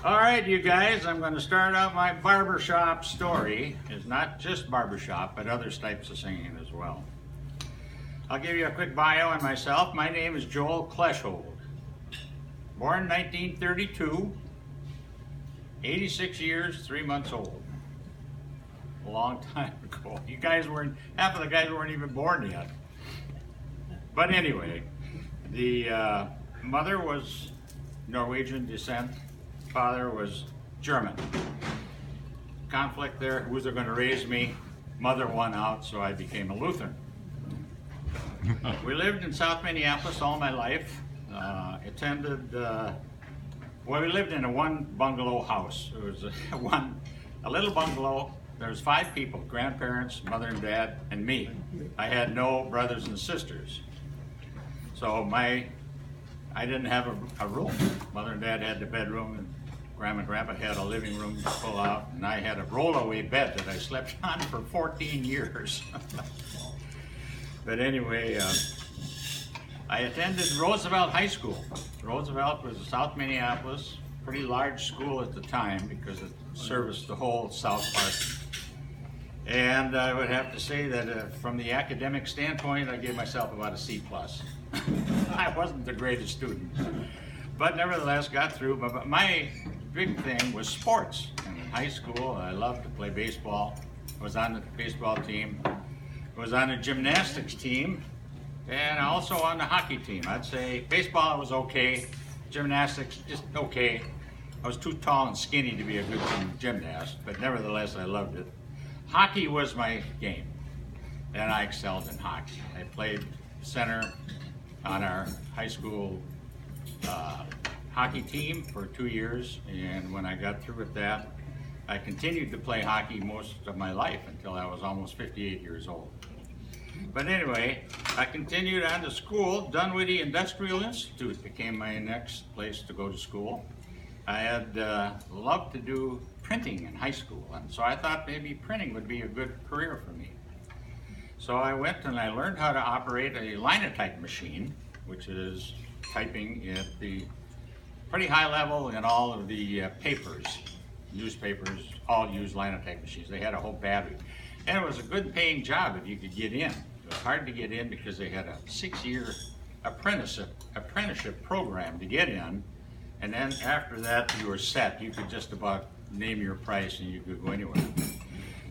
All right, you guys, I'm going to start out my barbershop story. It's not just barbershop, but other types of singing as well. I'll give you a quick bio on myself. My name is Joel Kleschold. Born 1932, 86 years, 3 months old. A long time ago. You guys weren't, half of the guys weren't even born yet. But anyway, the mother was Norwegian descent. Father was German. Conflict there, who's going to raise me? Mother won out, so I became a Lutheran. We lived in South Minneapolis all my life. We lived in a one bungalow house. It was a little bungalow. There was 5 people, grandparents, mother and dad, and me. I had no brothers and sisters. So I didn't have a room. Mother and dad had the bedroom, and Grandma and Grandpa had a living room to pull out, and I had a rollaway bed that I slept on for 14 years. But anyway, I attended Roosevelt High School. Roosevelt was South Minneapolis, pretty large school at the time because it serviced the whole South Park. And I would have to say that from the academic standpoint, I gave myself about a C+. I wasn't the greatest student, but nevertheless got through. But my big thing was sports. In high school, I loved to play baseball. I was on the baseball team. I was on the gymnastics team, and also on the hockey team. I'd say baseball was okay, gymnastics just okay. I was too tall and skinny to be a good gymnast, but nevertheless I loved it. Hockey was my game, and I excelled in hockey. I played center on our high school hockey team for 2 years, and when I got through with that, I continued to play hockey most of my life until I was almost 58 years old. But anyway, I continued on to school. Dunwoody Industrial Institute became my next place to go to school. I had loved to do printing in high school, and so I thought maybe printing would be a good career for me. So I went and I learned how to operate a linotype machine, which is typing at the pretty high level in all of the papers. Newspapers all use linotype machines. They had a whole battery. And it was a good paying job if you could get in. It was hard to get in because they had a 6-year apprenticeship program to get in. And then after that, you were set. You could just about name your price and you could go anywhere.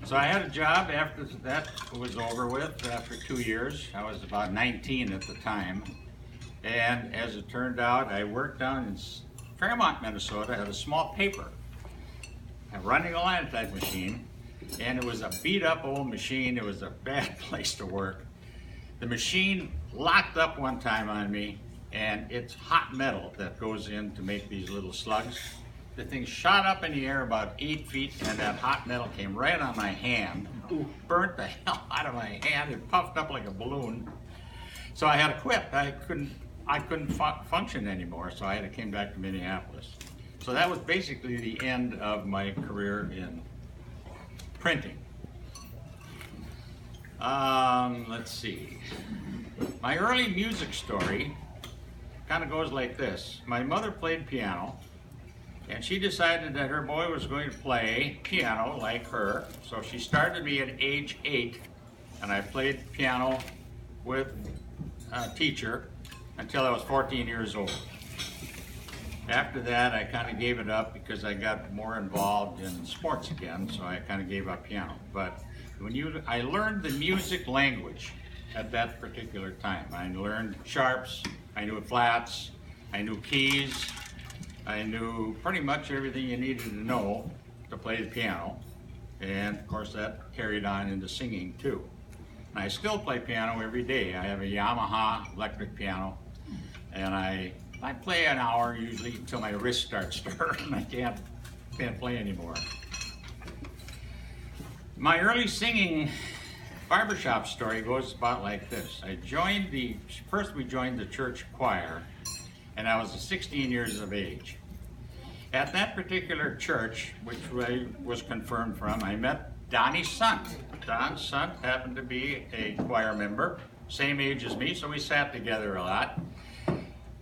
So I had a job after that was over with, after 2 years. I was about 19 at the time. And as it turned out, I worked down in Fairmont, Minnesota, at a small paper. I'm running a linotype machine, and it was a beat up old machine. It was a bad place to work. The machine locked up one time on me, and it's hot metal that goes in to make these little slugs. The thing shot up in the air about 8 feet, and that hot metal came right on my hand, burnt the hell out of my hand. It puffed up like a balloon. So I had to quit. I couldn't function anymore, so I had to come back to Minneapolis. So that was basically the end of my career in printing. Let's see. My early music story kind of goes like this. My mother played piano, and she decided that her boy was going to play piano like her. So she started me at age 8, and I played piano with a teacher until I was 14 years old. After that, I kind of gave it up because I got more involved in sports again, so I kind of gave up piano. But I learned the music language at that particular time. I learned sharps, I knew flats, I knew keys, I knew pretty much everything you needed to know to play the piano. And of course that carried on into singing too. And I still play piano every day. I have a Yamaha electric piano, and I play an hour usually until my wrist starts to hurt and I can't play anymore. My early singing barbershop story goes about like this. First we joined the church choir, and I was 16 years of age. At that particular church, which I was confirmed from, I met Donnie Sant. Don Sant happened to be a choir member, same age as me, so we sat together a lot.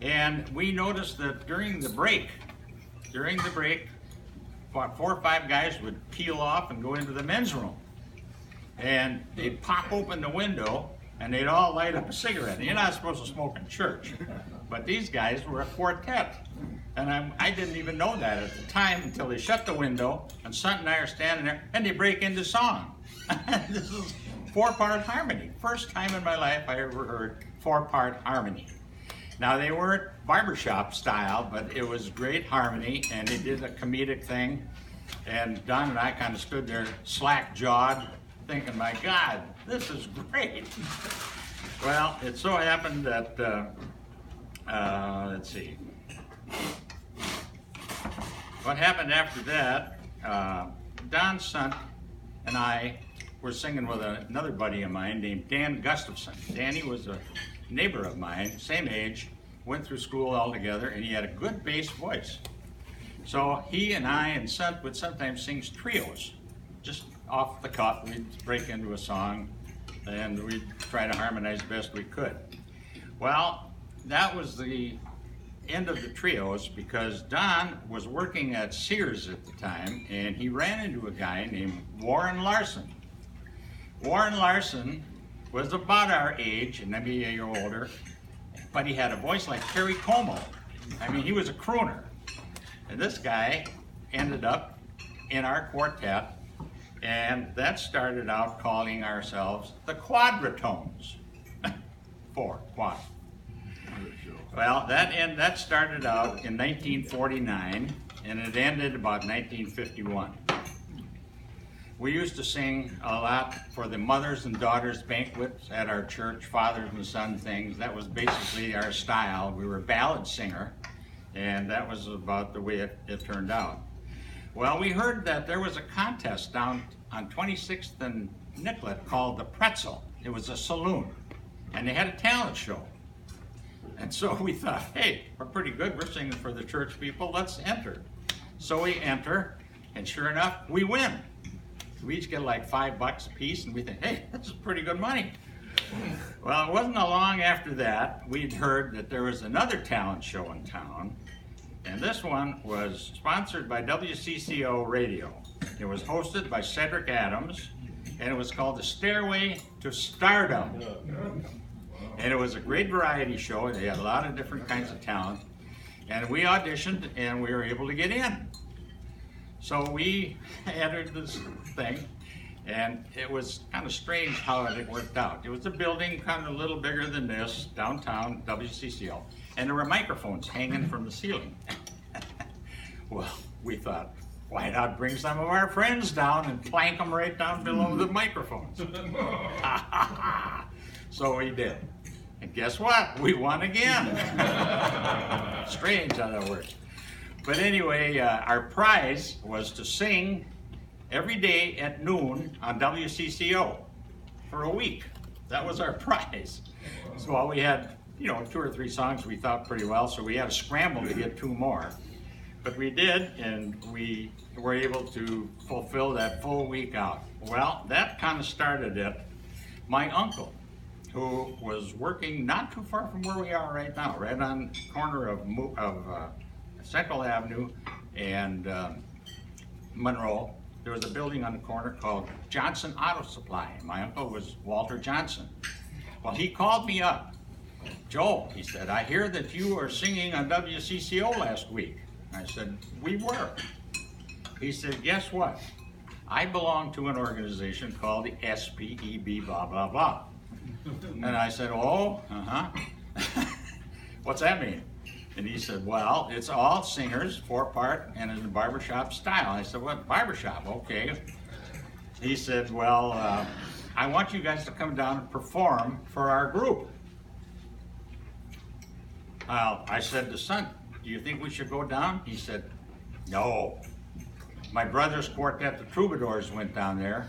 And we noticed that during the break, 4 or 5 guys would peel off and go into the men's room. And they'd pop open the window and they'd all light up a cigarette. And you're not supposed to smoke in church. But these guys were a quartet. And I didn't even know that at the time until they shut the window and Son and I are standing there and they break into song. This is 4-part harmony. First time in my life I ever heard 4-part harmony. Now they weren't barbershop style, but it was great harmony and they did a comedic thing. And Don and I kind of stood there slack-jawed thinking, my God, this is great. Well, it so happened that, let's see. What happened after that, Don's son and I were singing with another buddy of mine named Dan Gustafson. Danny was a neighbor of mine, same age, went through school all together, and he had a good bass voice. So he and I and Son would sometimes sing trios, just off the cuff. We'd break into a song and we'd try to harmonize best we could. Well, that was the end of the trios because Don was working at Sears at the time and he ran into a guy named Warren Larson. Warren Larson was about our age, and maybe a year older, but he had a voice like Terry Como. I mean, he was a crooner. And this guy ended up in our quartet, and that started out calling ourselves the Quadratones. 4, quad. Well, that started out in 1949, and it ended about 1951. We used to sing a lot for the mothers and daughters banquets at our church, fathers and son things. That was basically our style. We were a ballad singer, and that was about the way it turned out. Well, we heard that there was a contest down on 26th and Nicollet called the Pretzel. It was a saloon, and they had a talent show. And so we thought, hey, we're pretty good. We're singing for the church people. Let's enter. So we enter, and sure enough, we win. We each get like $5 a piece, and we think, hey, this is pretty good money. Well, it wasn't long after that, we'd heard that there was another talent show in town, and this one was sponsored by WCCO Radio. It was hosted by Cedric Adams, and it was called The Stairway to Stardom. And it was a great variety show. They had a lot of different kinds of talent, and we auditioned, and we were able to get in. So we entered this thing, and it was kind of strange how it worked out. It was a building kind of a little bigger than this, downtown, WCCO, and there were microphones hanging from the ceiling. Well, we thought, why not bring some of our friends down and plank them right down below the microphones? So we did. And guess what? We won again. Strange how that works. But anyway, our prize was to sing every day at noon on WCCO for a week. That was our prize. So we had, 2 or 3 songs we thought pretty well, so we had to scramble to get 2 more. But we did, and we were able to fulfill that full week out. Well, that kind of started it. My uncle, who was working not too far from where we are right now, right on the corner of Central Avenue and Monroe, there was a building on the corner called Johnson Auto Supply. My uncle was Walter Johnson. Well, he called me up. Joe, he said, I hear that you were singing on WCCO last week. I said, we were. He said, guess what? I belong to an organization called the SPEB blah, blah, blah. And I said, oh, what's that mean? And he said, well, it's all singers, 4-part, and in the barbershop style. I said, what, barbershop? Okay. He said, well, I want you guys to come down and perform for our group. I said to Son, do you think we should go down? He said, no. My brother's quartet, the Troubadours, went down there.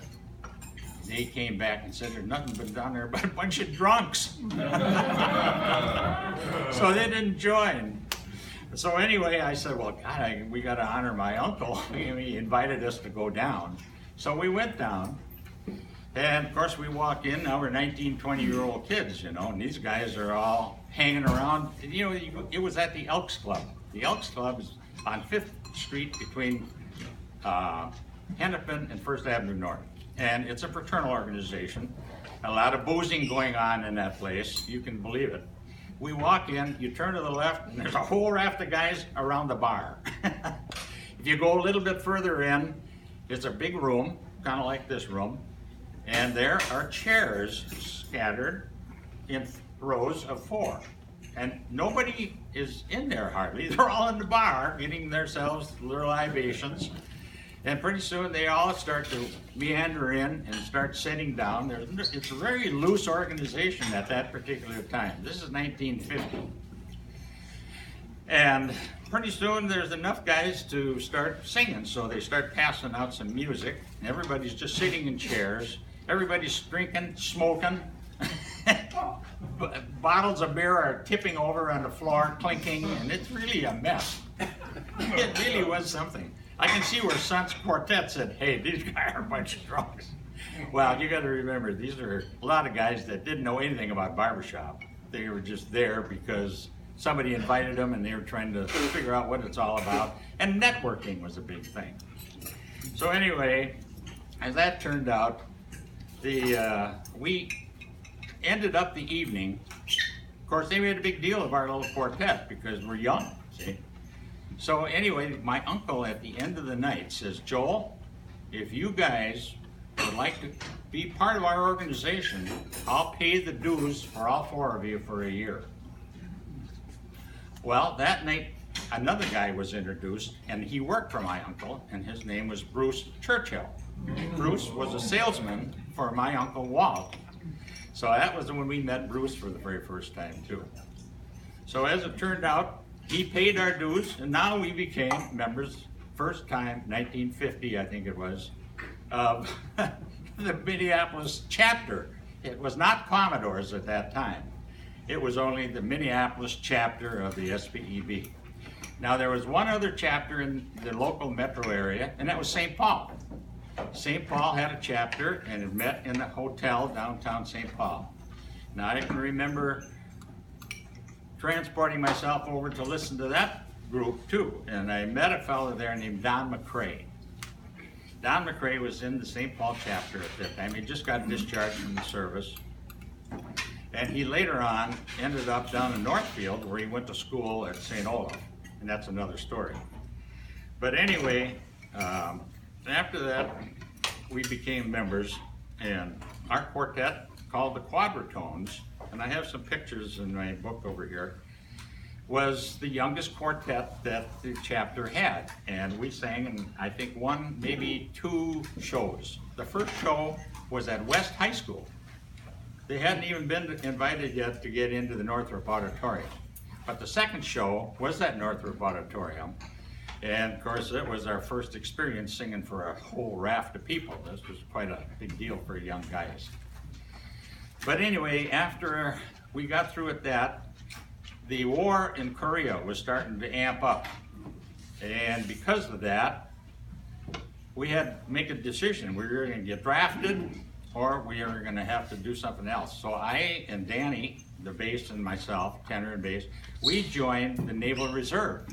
They came back and said there's nothing but down there but a bunch of drunks. So they didn't join. So anyway, I said, well, God, we got to honor my uncle. He invited us to go down. So we went down. And of course we walk in, now we're 19, 20-year-old kids, and these guys are all hanging around. It was at the Elks Club. The Elks Club is on 5th Street between Hennepin and First Avenue North. And it's a fraternal organization. A lot of boozing going on in that place, you can believe it. We walk in, you turn to the left, and there's a whole raft of guys around the bar. If you go a little bit further in, it's a big room, kind of like this room, and there are chairs scattered in rows of 4. And nobody is in there hardly. They're all in the bar getting themselves little libations. And pretty soon they all start to meander in and start sitting down. It's a very loose organization at that particular time. This is 1950. And pretty soon there's enough guys to start singing, so they start passing out some music. Everybody's just sitting in chairs. Everybody's drinking, smoking. Bottles of beer are tipping over on the floor, clinking, and it's really a mess. It really was something. I can see where Sun's Quartet said, hey, these guys are a bunch of drunks. Well, you got to remember, these are a lot of guys that didn't know anything about Barbershop. They were just there because somebody invited them and they were trying to figure out what it's all about. And networking was a big thing. So anyway, as that turned out, we ended up the evening. Of course, they made a big deal of our little quartet because we're young, see? So anyway, my uncle at the end of the night says, Joel, if you guys would like to be part of our organization, I'll pay the dues for all 4 of you for a year. Well, that night, another guy was introduced, and he worked for my uncle, and his name was Bruce Churchill. Bruce was a salesman for my Uncle Walt. So that was when we met Bruce for the very first time, too. So as it turned out, he paid our dues, and now we became members, first time, 1950, I think it was, of the Minneapolis chapter. It was not Commodores at that time. It was only the Minneapolis chapter of the SPEB. Now there was one other chapter in the local metro area, and that was St. Paul. St. Paul had a chapter, and it met in a hotel downtown St. Paul. Now I can remember transporting myself over to listen to that group too, and I met a fellow there named Don McCrae. Don McCrae was in the St. Paul chapter at that time. He just got discharged from the service, and he later on ended up down in Northfield where he went to school at St. Olaf, and that's another story. But anyway, after that we became members, and our quartet, called the Quadratones, and I have some pictures in my book over here, was the youngest quartet that the chapter had. And we sang in, I think, 1, maybe 2 shows. The first show was at West High School. They hadn't even been invited yet to get into the Northrop Auditorium. But the second show was at Northrop Auditorium. And of course, it was our first experience singing for a whole raft of people. This was quite a big deal for young guys. But anyway, after we got through with that, the war in Korea was starting to amp up. And because of that, we had to make a decision. We were going to get drafted, or we were going to have to do something else. So I and Danny, the bass, and myself, tenor and bass, we joined the Naval Reserve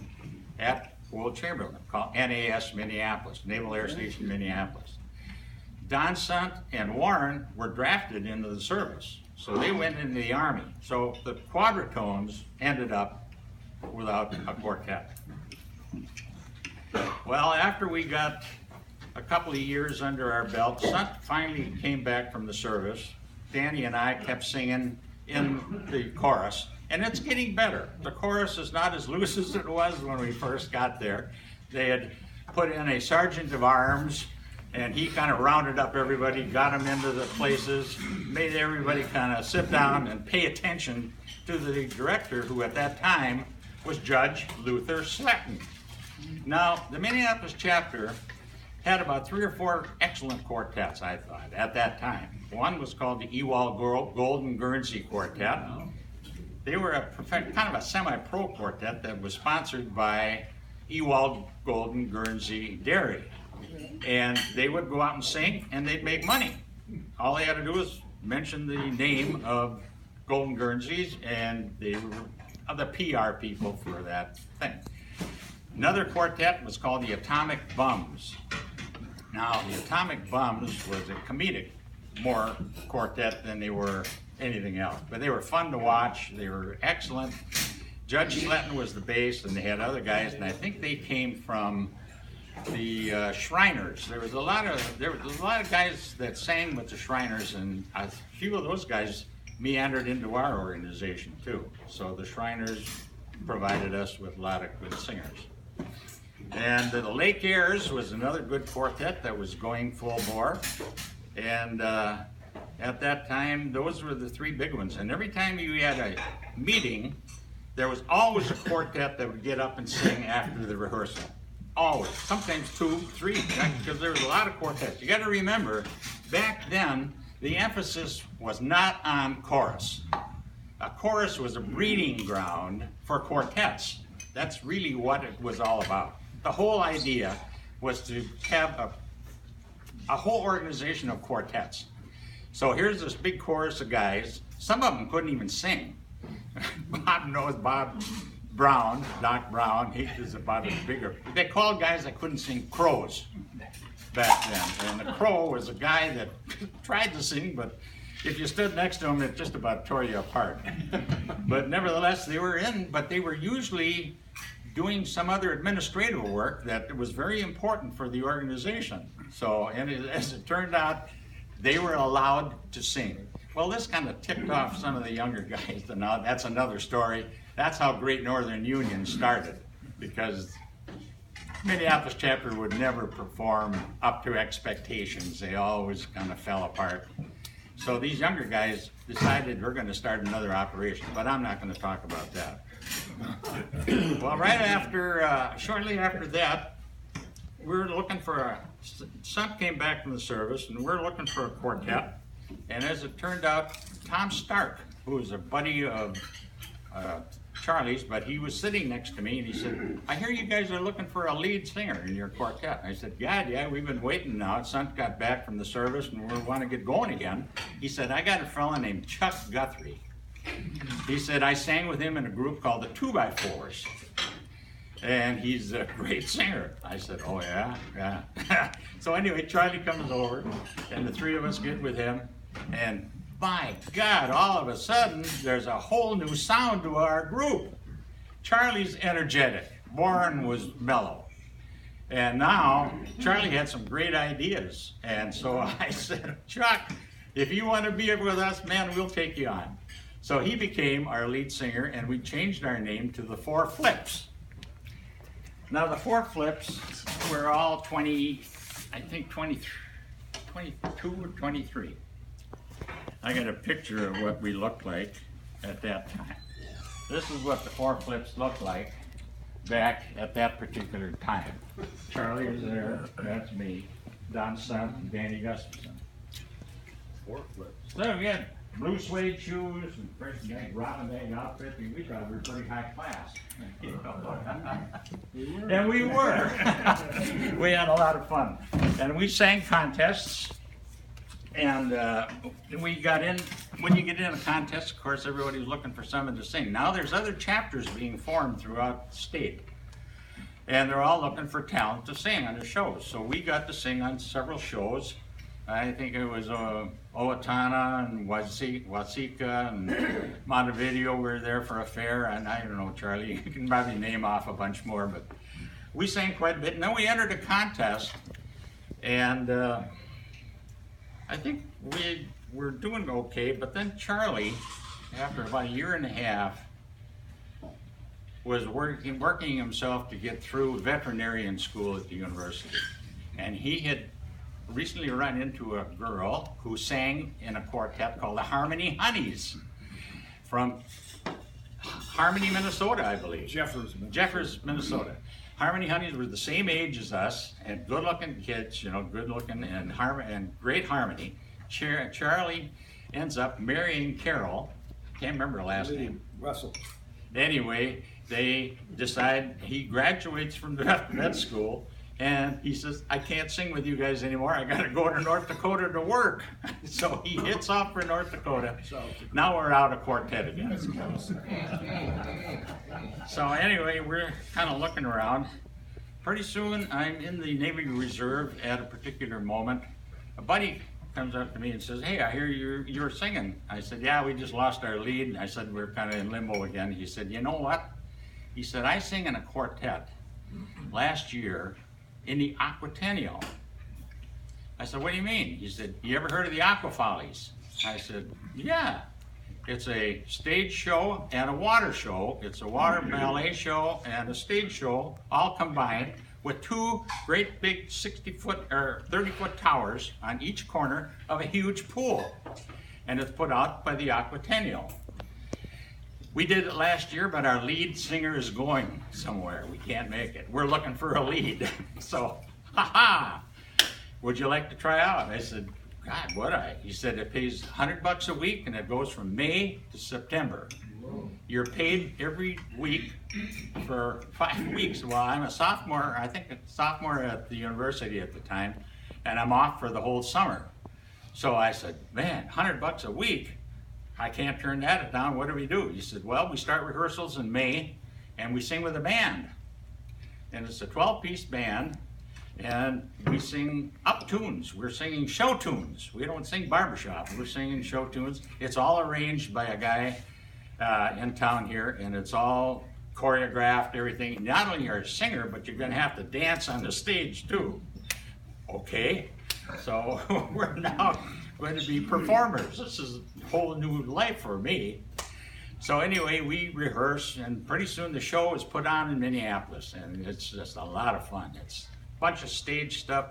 at Wool Chamberlain, called NAS Minneapolis, Naval Air Station Minneapolis. Don Sant and Warren were drafted into the service, so they went into the Army. So the Quadratones ended up without a quartet. Well, after we got a couple of years under our belt, Sant finally came back from the service. Danny and I kept singing in the chorus, and it's getting better. The chorus is not as loose as it was when we first got there. They had put in a sergeant of arms, and he kind of rounded up everybody, got them into the places, made everybody kind of sit down and pay attention to the director, who at that time was Judge Luther Sletton. Now, the Minneapolis chapter had about 3 or 4 excellent quartets, I thought, at that time. One was called the Ewald Golden Guernsey Quartet. They were kind of a semi-pro quartet that was sponsored by Ewald Golden Guernsey Dairy. And they would go out and sing, and they'd make money. All they had to do was mention the name of Golden Guernseys, and they were the PR people for that thing. Another quartet was called the Atomic Bums. Now, the Atomic Bums was a comedic more quartet than they were anything else. But they were fun to watch. They were excellent. Judge Sletton was the bass, and they had other guys, and I think they came from the Shriners. There was a lot of guys that sang with the Shriners, and a few of those guys meandered into our organization too. So the Shriners provided us with a lot of good singers. And the Lake Airs was another good quartet that was going full bore. And at that time, those were the three big ones. And every time you had a meeting, there was always a quartet that would get up and sing after the rehearsal. Always. Sometimes 2, 3, because there was a lot of quartets. You got to remember, back then, the emphasis was not on chorus. A chorus was a breeding ground for quartets. That's really what it was all about. The whole idea was to have a whole organization of quartets. So here's this big chorus of guys. Some of them couldn't even sing. Bob Brown, Doc Brown, he was about as bigger. They called guys that couldn't sing crows back then. And the crow was a guy that tried to sing, but if you stood next to him, it just about tore you apart. But nevertheless, they were in, but they were usually doing some other administrative work that was very important for the organization. So, and as it turned out, they were allowed to sing. Well, this kind of tipped off some of the younger guys. Now, that's another story. That's how Great Northern Union started, because Minneapolis chapter would never perform up to expectations. They always kind of fell apart. So these younger guys decided we're going to start another operation, but I'm not going to talk about that. Well, right after, shortly after that, we were looking for a, son came back from the service, and we were looking for a quartet. And as it turned out, Tom Stark, who was a buddy of Charlie's, but he was sitting next to me, and he said, I hear you guys are looking for a lead singer in your quartet. I said, yeah, we've been waiting now. Son got back from the service, and we want to get going again. He said, I got a fella named Chuck Guthrie. He said, I sang with him in a group called the 2x4s. And he's a great singer. I said, oh yeah. So anyway, Charlie comes over, and the three of us get with him, and my God, all of a sudden, there's a whole new sound to our group. Charlie's energetic. Warren was mellow. And now, Charlie had some great ideas. And so I said, Chuck, if you want to be with us, man, we'll take you on. So he became our lead singer, and we changed our name to the Four Flips. Now, the Four Flips were all 22 or 23. I got a picture of what we looked like at that time. This is what the Four Flips looked like back at that particular time. Charlie is there, that's me, Don Sun, and Danny Gustafson. Four Flips. So we had blue suede shoes and fresh rotten egg outfit, and we thought we were pretty high class. And we were. We had a lot of fun. And we sang contests. And we got in, when you get in a contest, of course, everybody's looking for someone to sing. Now there's other chapters being formed throughout the state. And they're all looking for talent to sing on the shows. So we got to sing on several shows. I think it was Owatonna and Waseca and Montevideo were there for a fair. And I don't know, Charlie, you can probably name off a bunch more. But we sang quite a bit. And then we entered a contest. And I think we were doing okay, but then Charlie, after about a year and a half, was working himself to get through veterinarian school at the university. And he had recently run into a girl who sang in a quartet called the Harmony Honeys from Harmony, Minnesota, I believe. Jeffers, Minnesota. Harmony Honeys were the same age as us, and good-looking kids, you know, good-looking and great harmony. Charlie ends up marrying Carol. Can't remember her last name. Russell. Anyway, they decide he graduates from vet school, and he says, I can't sing with you guys anymore. I got to go to North Dakota to work. So he hits off for North Dakota. Now we're out of quartet again. So anyway, we're kind of looking around. pretty soon I'm in the Navy Reserve at a particular moment. A buddy comes up to me and says, "Hey, I hear you're singing." I said, "Yeah, we just lost our lead." I said, "We're kind of in limbo again." He said, "You know what?" He said, "I sing in a quartet last year in the Aquatennial." I said, "What do you mean?" He said, "You ever heard of the Aquafollies?" I said, "Yeah. It's a stage show and a water show. It's a water ballet show and a stage show all combined with two great big 60-foot or 30-foot towers on each corner of a huge pool. And it's put out by the Aquatennial. We did it last year, but our lead singer is going somewhere. We can't make it. We're looking for a lead." So, would you like to try out? I said, "God, would I?" He said, "It pays $100 a week and it goes from May to September. You're paid every week for 5 weeks." Well, I'm a sophomore, I think a sophomore at the university at the time, and I'm off for the whole summer. So I said, "Man, $100 a week, I can't turn that down. What do we do?" He said, "Well, we start rehearsals in May and we sing with a band. And it's a 12-piece band. And we sing up tunes. We're singing show tunes. We don't sing barbershop. We're singing show tunes. It's all arranged by a guy in town here, and it's all choreographed, everything. Not only are you a singer, but you're going to have to dance on the stage too." Okay, so we're now going to be performers. This is a whole new life for me. So anyway, we rehearse, and pretty soon the show is put on in Minneapolis, and it's just a lot of fun. It's bunch of stage stuff,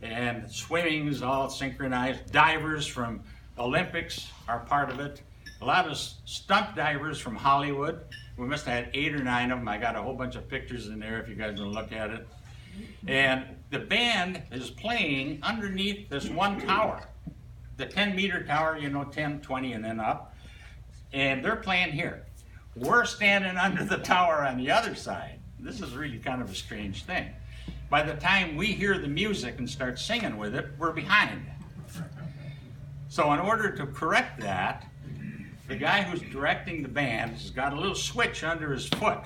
and swimming is all synchronized. Divers from Olympics are part of it. A lot of stunt divers from Hollywood. We must have had 8 or 9 of them. I got a whole bunch of pictures in there if you guys want to look at it. And the band is playing underneath this one tower, the 10-meter tower, you know, 10, 20, and then up. And they're playing here. We're standing under the tower on the other side. This is really kind of a strange thing. By the time we hear the music and start singing with it, we're behind. So in order to correct that, the guy who's directing the band has got a little switch under his foot,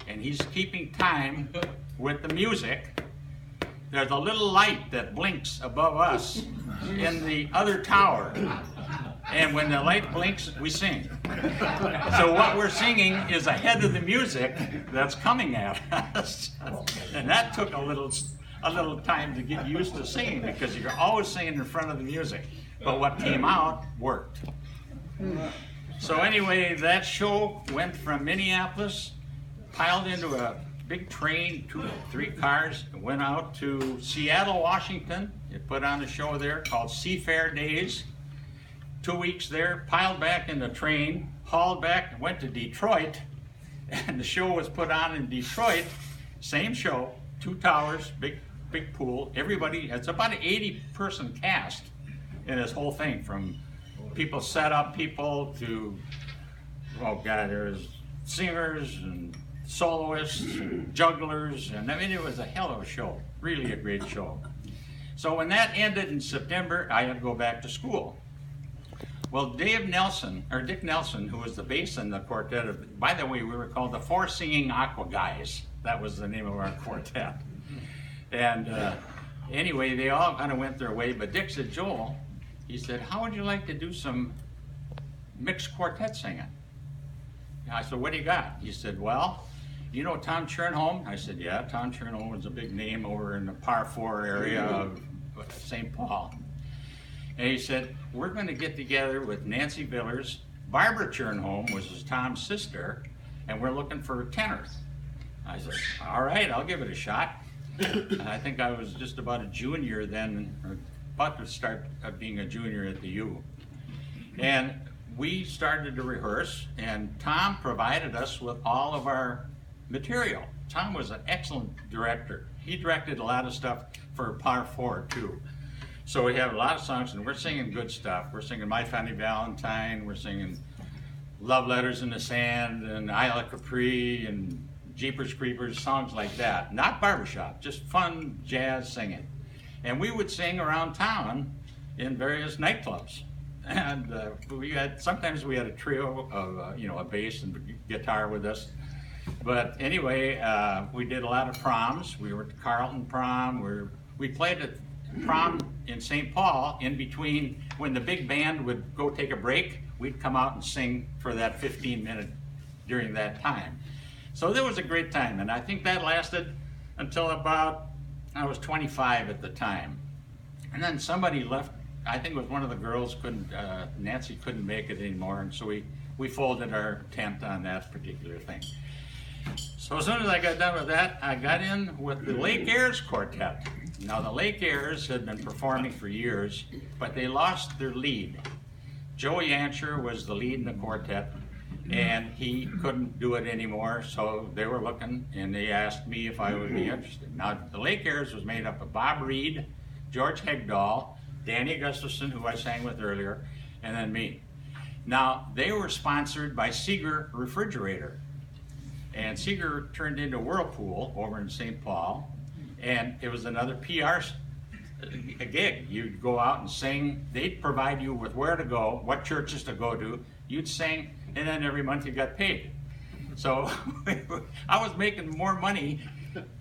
and he's keeping time with the music. There's a little light that blinks above us in the other tower. And when the light blinks, we sing. So what we're singing is ahead of the music that's coming at us. And that took a little time to get used to singing, because you're always singing in front of the music. But what came out worked. So anyway, that show went from Minneapolis, piled into a big train, 2 or 3 cars, and went out to Seattle, Washington. It put on a show there called Seafair Days. 2 weeks there, piled back in the train, hauled back, and went to Detroit, and the show was put on in Detroit. Same show, 2 towers, big pool. Everybody, it's about an 80-person cast in this whole thing, from people set up people to, oh God, there's singers and soloists and jugglers, and I mean, it was a hell of a show, really a great show. So when that ended in September, I had to go back to school. Well, Dick Nelson, who was the bass in the quartet, by the way, we were called the 4 Singing Aqua Guys. That was the name of our quartet. And anyway, they all kind of went their way, but Dick said, "Joel," he said, "how would you like to do some mixed quartet singing?" And I said, "What do you got?" He said, "Well, you know Tom Chernholm?" I said, "Yeah, Tom Chernholm was a big name over in the Par 4 area of St. Paul." And he said, "We're going to get together with Nancy Villers. Barbara Chernholm was Tom's sister, and we're looking for a tenor." I said, "All right, I'll give it a shot." And I think I was just about a junior then, or about to start being a junior at the U. And we started to rehearse, and Tom provided us with all of our material. Tom was an excellent director. He directed a lot of stuff for Par 4 too. So we have a lot of songs, and we're singing good stuff. We're singing My Funny Valentine, we're singing Love Letters in the Sand, and Isla Capri, and Jeepers Creepers, songs like that. Not barbershop, just fun jazz singing. And we would sing around town in various nightclubs. And sometimes we had a trio of, a bass and guitar with us. But anyway, we did a lot of proms. We were at the Carlton prom. We played at prom in St. Paul in between when the big band would go take a break. We'd come out and sing for that 15-minute during that time. So that was a great time, and I think that lasted until about, I was 25 at the time. And then somebody left, I think it was one of the girls, Nancy couldn't make it anymore, and so we folded our tent on that particular thing. So as soon as I got done with that, I got in with the Lake Airs Quartet. Now the Lake Airs had been performing for years, but they lost their lead. Joey Ansher was the lead in the quartet, and he couldn't do it anymore, so they were looking, and they asked me if I would be interested. Now the Lake Airs was made up of Bob Reed, George Hegdahl, Danny Gustafson, who I sang with earlier, and then me. Now they were sponsored by Seeger Refrigerator. And Seeger turned into Whirlpool over in St. Paul, and it was another PR gig. You'd go out and sing. They'd provide you with where to go, what churches to go to. You'd sing, and then every month you got paid. So I was making more money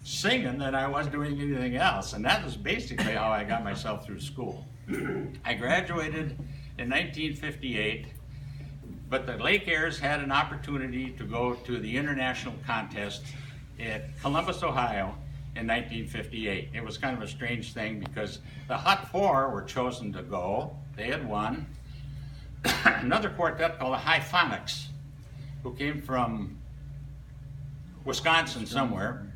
singing than I was doing anything else, and that was basically how I got myself through school. I graduated in 1958. But the Lake Airs had an opportunity to go to the international contest at Columbus, Ohio in 1958. It was kind of a strange thing because the Hot Four were chosen to go. They had won. Another quartet called the Hyphonics, who came from Wisconsin somewhere,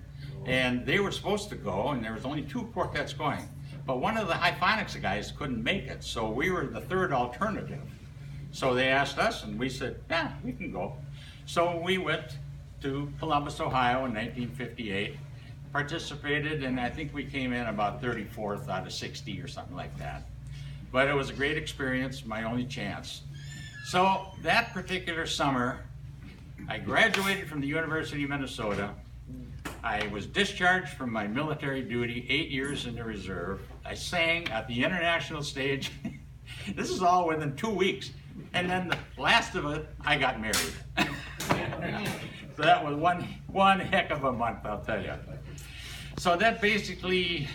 and they were supposed to go, and there was only 2 quartets going. But one of the Hyphonics guys couldn't make it, so we were the third alternative. So they asked us, and we said, yeah, we can go. So we went to Columbus, Ohio in 1958, participated, and I think we came in about 34th out of 60 or something like that. But it was a great experience, my only chance. So that particular summer, I graduated from the University of Minnesota. I was discharged from my military duty, 8 years in the reserve. I sang at the international stage. This is all within 2 weeks. And then the last of it, I got married. So that was one heck of a month, I'll tell you. So that basically,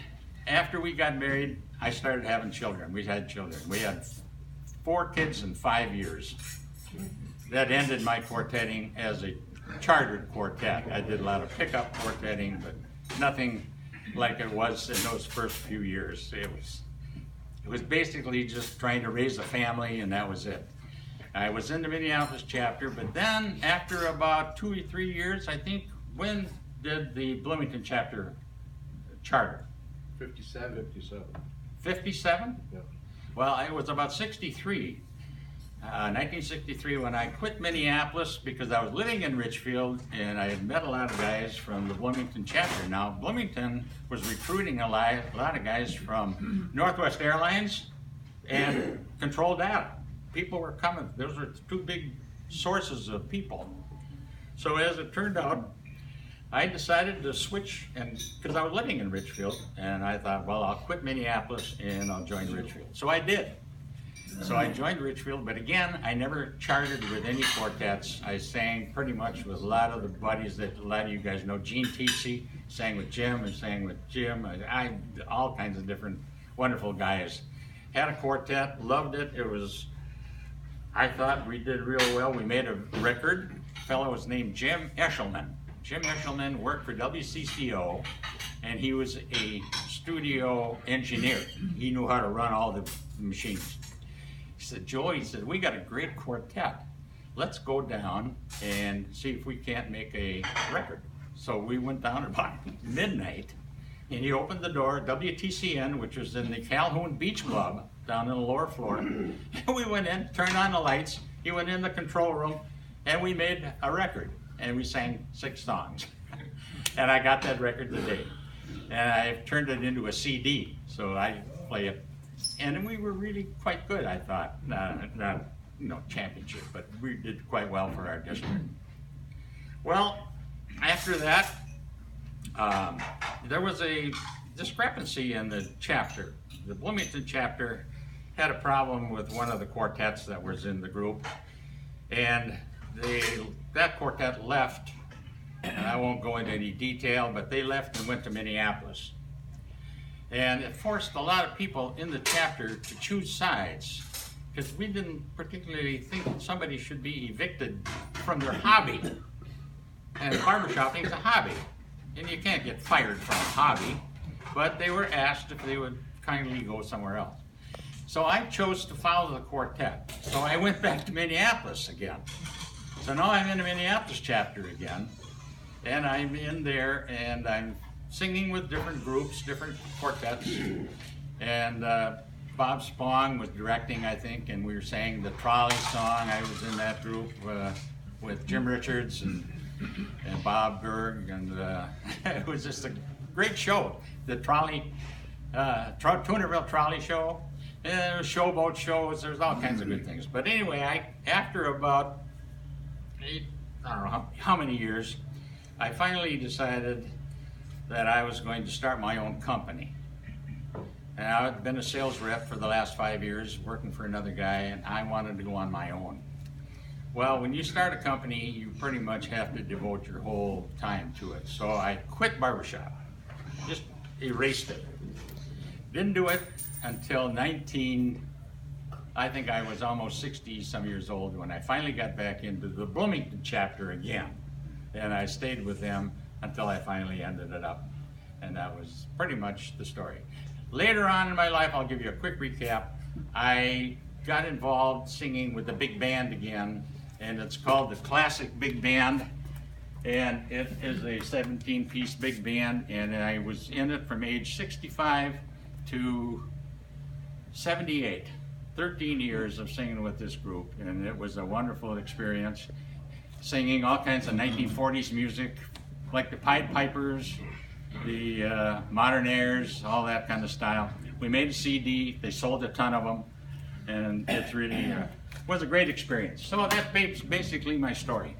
after we got married, I started having children. We had children. We had 4 kids in 5 years. That ended my quartetting as a chartered quartet. I did a lot of pickup quartetting, but nothing like it was in those first few years. It was basically just trying to raise a family, and that was it. I was in the Minneapolis chapter, but then after about 2 or 3 years, I think, when did the Bloomington chapter charter? 57. 57? Yeah. Well, it was about 63, 1963, when I quit Minneapolis because I was living in Richfield, and I had met a lot of guys from the Bloomington chapter. Now, Bloomington was recruiting a lot of guys from Northwest Airlines and Control Data. People were coming. Those were 2 big sources of people. So as it turned out, I decided to switch, and because I was living in Richfield, and I thought, well, I'll quit Minneapolis and I'll join Richfield. So I did. So I joined Richfield, but again, I never chartered with any quartets. I sang pretty much with a lot of the buddies that a lot of you guys know. Gene Teesey sang with Jim and sang with Jim. All kinds of different wonderful guys. Had a quartet, loved it. I thought we did real well. We made a record. A fellow was named Jim Eshelman. Jim Eshelman worked for WCCO, and he was a studio engineer. He knew how to run all the machines. He said, Joey, he said, we got a great quartet. Let's go down and see if we can't make a record. So we went down about midnight, and he opened the door, WTCN, which was in the Calhoun Beach Club, down on the lower floor. And we went in, turned on the lights, he went in the control room, and we made a record. And we sang 6 songs. And I got that record today. And I turned it into a CD, so I play it. And we were really quite good, I thought. Not championship, but we did quite well for our district. Well, after that, there was a discrepancy in the chapter. The Bloomington chapter had a problem with one of the quartets that was in the group, and that quartet left and I won't go into any detail, but they left and went to Minneapolis. And it forced a lot of people in the chapter to choose sides, because we didn't particularly think that somebody should be evicted from their hobby. And barbershopping is a hobby, and you can't get fired from a hobby, but they were asked if they would kindly go somewhere else. So I chose to follow the quartet. So I went back to Minneapolis again. So now I'm in the Minneapolis chapter again, and I'm in there and I'm singing with different groups, different quartets, and Bob Spong was directing, I think, and we were saying the trolley song. I was in that group with Jim Richards and Bob Berg, and it was just a great show. The trolley, Tunerville trolley show, and there was showboat shows. There's all kinds of good things. But anyway, after about I don't know how many years, I finally decided that I was going to start my own company. And I've been a sales rep for the last 5 years, working for another guy, and I wanted to go on my own. Well, when you start a company, you pretty much have to devote your whole time to it. So I quit Barbershop, just erased it. Didn't do it until I think I was almost 60 some years old when I finally got back into the Bloomington chapter again. And I stayed with them until I finally ended it up. And that was pretty much the story. Later on in my life, I'll give you a quick recap. I got involved singing with the big band again, and it's called the Classic Big Band. And it is a 17-piece big band, and I was in it from age 65 to 78. 13 years of singing with this group, and it was a wonderful experience. Singing all kinds of 1940s music, like the Pied Pipers, the Modernaires, all that kind of style. We made a CD, they sold a ton of them, and it's really was a great experience. So that's basically my story.